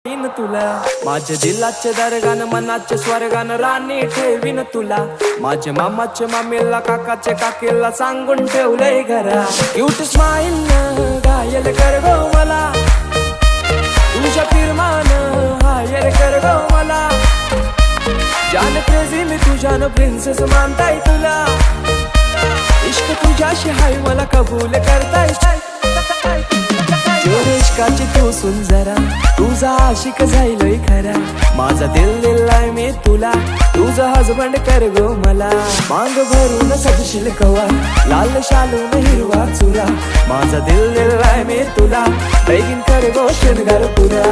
in तुला माझ्या दिलाचे दरगान मनाचे स्वर्गान राणी ठेवीन तुला माझ्या मामाचे मामीला काकाचे काकीला सांगून ठेवलंय घरा क्यूट स्माइल न घायल कर गो मला तुझ्या फिरमान हायर कर गो मला जान क्रेझी मी तुझ्यान प्रिन्सेस मानताय तुला इश्क तुझ्याशी हाय मला कबूल करताय इश्काची तू सुन जरा तुझा आशिक जाईलय खरा माझा दिल दिलाय मी तुला तुझा हजबंड कर गो मला मांग भरून सजशील कवा लाल शालून हिरवा चुरा माझा दिल दिलाय मी तुला बेगीन कर गो शृंगार पुरा